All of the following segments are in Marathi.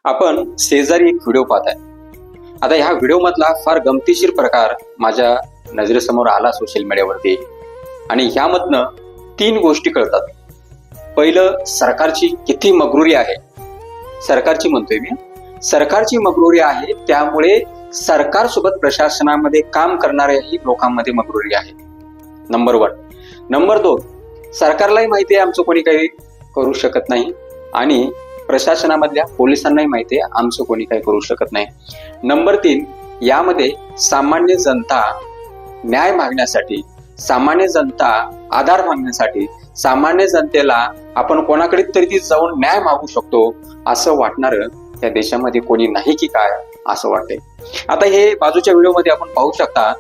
आपण शेजारी एक व्हिडिओ पाहताय. आता ह्या व्हिडिओ मधला फार गमतीशीर प्रकार माझ्या नजरेसमोर आला सोशल मीडियावरती आणि ह्यामधनं 3 गोष्टी कळतात. पहिलं, सरकारची किती मगरुरी आहे. सरकारची म्हणतोय मी, सरकारची मगरुरी आहे, त्यामुळे सरकारसोबत प्रशासनामध्ये काम करणाऱ्याही लोकांमध्ये मगरुरी आहे. नंबर 1. नंबर 2, सरकारलाही माहिती आहे आमचं कोणी काही करू शकत नाही आणि प्रशासनामधल्या पोलिसांनाही माहिती आहे आमचं कोणी काही करू शकत नाही. नंबर 3, यामध्ये सामान्य जनता न्याय मागण्यासाठी, सामान्य जनता आधार मागण्यासाठी, सामान्य जनतेला आपण कोणाकडे तरी जाऊन न्याय मागू शकतो असं वाटणारं या देशामध्ये कोणी नाही की काय असं वाटतंय. आता हे बाजूच्या व्हिडिओमध्ये आपण पाहू शकता,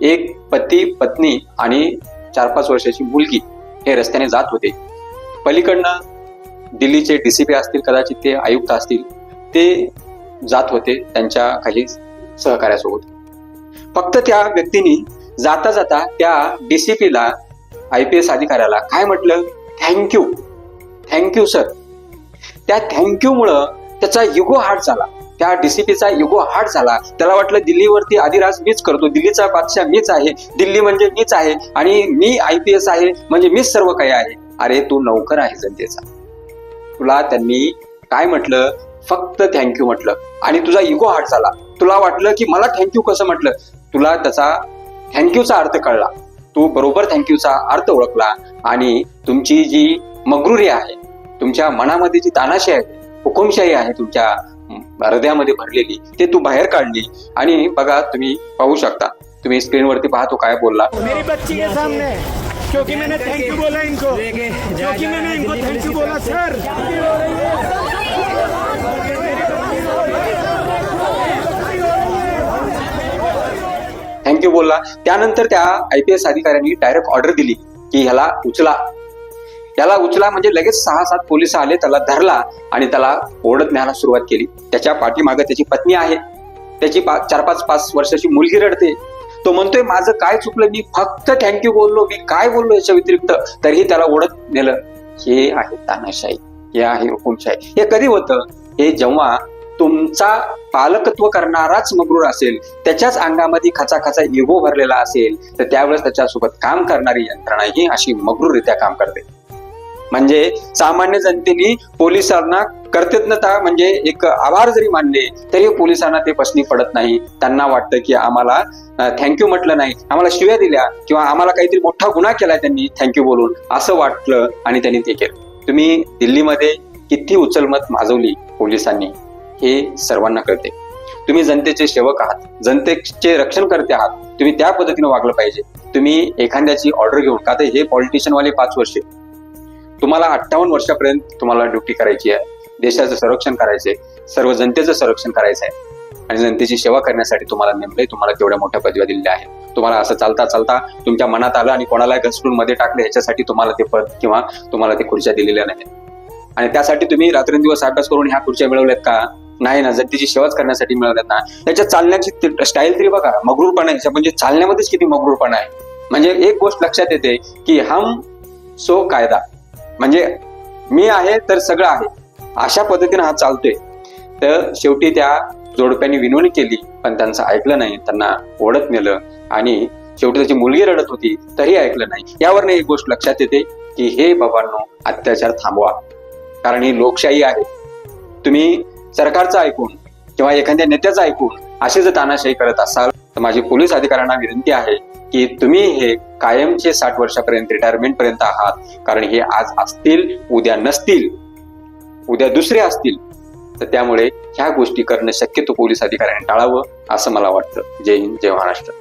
एक पती पत्नी आणि 4-5 वर्षाची मुलगी हे रस्त्याने जात होते. पलीकडनं दिल्लीचे DCP असतील, कदाचित ते आयुक्त असतील, ते जात होते त्यांच्या काही सहकार्यासोबत. फक्त त्या व्यक्तीने जाता जाता त्या DCPला, IPS अधिकाऱ्याला काय म्हटलं, थँक्यू, थँक्यू सर. त्या थँक्यू मुळे त्याचा युगो हार्ट झाला, त्या DCPचा युगो हार्ट झाला. त्याला वाटलं दिल्लीवरती अधिराज मीच करतो, दिल्लीचा बादशाह मीच आहे, दिल्ली म्हणजे मीच आहे आणि मी IPS आहे म्हणजे मीच सर्व काही आहे. अरे तू नौकर आहे जनतेचा. तुला त्यांनी काय म्हटलं, फक्त थँक्यू म्हटलं आणि तुझा इगो हार्ट झाला. तुला वाटलं की मला थँक्यू कसं म्हटलं, तुला त्याचा थँक्यूचा अर्थ कळला. तू बरोबर थँक्यूचा अर्थ ओळखला आणि तुमची जी मगरुरी आहे, तुमच्या मनामध्ये जी तानाशाही आहे, हुकुमशाही आहे तुमच्या हृदयामध्ये भरलेली, ते तू बाहेर काढली. आणि बघा, तुम्ही पाहू शकता, तुम्ही स्क्रीनवरती पाहतो काय बोलला. मेरी बच्ची के सामने, क्योंकि मैंने थैंक यू बोला इनको, क्योंकि मैंने इनको थैंक यू बोला सर. थँक्यू बोलला. त्यानंतर त्या IPS अधिकाऱ्यांनी डायरेक्ट ऑर्डर दिली की ह्याला उचला, याला उचला. म्हणजे लगेच 6-7 पोलिस आले, त्याला धरला आणि त्याला ओढत न्यायला सुरुवात केली. त्याच्या पाठीमागे त्याची पत्नी आहे, त्याची 4-5 वर्षाची मुलगी रडते. तो म्हणतोय माझं काय चुकलं, मी फक्त थँक्यू बोललो, मी काय बोललो याच्या व्यतिरिक्त, तरीही त्याला ओढत नेलं. हे आहे तानाशाही, हे आहे हुकुमशाही. हे कधी होतं, हे जेव्हा तुमचा पालकत्व करणाराच मगरूर असेल, त्याच्याच अंगामध्ये खचाखचा इगो भरलेला असेल, तर त्यावेळेस त्याच्यासोबत काम करणारी यंत्रणा ही अशी मगरूररित्या काम करते. म्हणजे सामान्य जनतेने पोलिसांना कर्तज्ञता म्हणजे एक आभार जरी मानले तरी पोलिसांना ते पसनी पडत नाही. त्यांना वाटतं की आम्हाला थँक्यू म्हटलं नाही, आम्हाला शिव्या दिल्या किंवा आम्हाला काहीतरी मोठा गुन्हा केलाय त्यांनी थँक्यू बोलून, असं वाटलं आणि त्यांनी ते केलं. तुम्ही दिल्लीमध्ये किती उचलमत माजवली पोलिसांनी हे सर्वांना कळते. तुम्ही जनतेचे सेवक आहात, जनतेचे रक्षण करते आहात, तुम्ही त्या पद्धतीने वागलं पाहिजे. तुम्ही एखाद्याची ऑर्डर घेऊन, का तर हे पॉलिटिशियन वाले 5 वर्षे, तुम्हाला 58 वर्षापर्यंत तुम्हाला ड्युटी करायची आहे, देशाचं संरक्षण करायचंय, सर्व जनतेचं संरक्षण करायचं आहे आणि जनतेची सेवा करण्यासाठी तुम्हाला नेमलंय, तुम्हाला तेवढ्या मोठ्या पदव्या दिलेल्या आहेत. तुम्हाला असं चालता चालता तुमच्या मनात आलं आणि कोणाला घसरून मध्ये टाकलं, याच्यासाठी तुम्हाला ते पद किंवा तुम्हाला ते खुर्च्या दिलेल्या नाहीत आणि त्यासाठी तुम्ही रात्रंदिवस अभ्यास करून ह्या खुर्च्या मिळवल्यात का? नाही ना, जनतेची सेवाच करण्यासाठी मिळवल्यात ना. त्याच्या चालण्याची स्टाईल तरी बघा, मगरूरपणा आहे, म्हणजे चालण्यामध्येच किती मगरूरपणा आहे. म्हणजे एक गोष्ट लक्षात येते की हम सो कायदा, म्हणजे मी आहे तर सगळं आहे, अशा पद्धतीने हा चालतोय. तर शेवटी त्या जोडप्यांनी विनवणी केली पण त्यांचं ऐकलं नाही, त्यांना ओढत नेलं आणि शेवटी त्याची मुलगी रडत होती तरी ऐकलं नाही. यावरनं एक गोष्ट लक्षात येते की हे बाबांनो, अत्याचार थांबवा, कारण ही लोकशाही आहे. तुम्ही सरकारचं ऐकून किंवा एखाद्या नेत्याचं ऐकून अशी जर तानाशाही करत असाल तर माझी पोलीस अधिकाऱ्यांना विनंती आहे की तुम्ही हे कायमचे 60 वर्षापर्यंत रिटायरमेंट पर्यंत आहात, कारण हे आज असतील, उद्या नसतील, उद्या दुसरे असतील. तर त्यामुळे ह्या गोष्टी करणं शक्यतो पोलीस अधिकाऱ्यांनी टाळावं असं मला वाटतं. जय हिंद, जय महाराष्ट्र.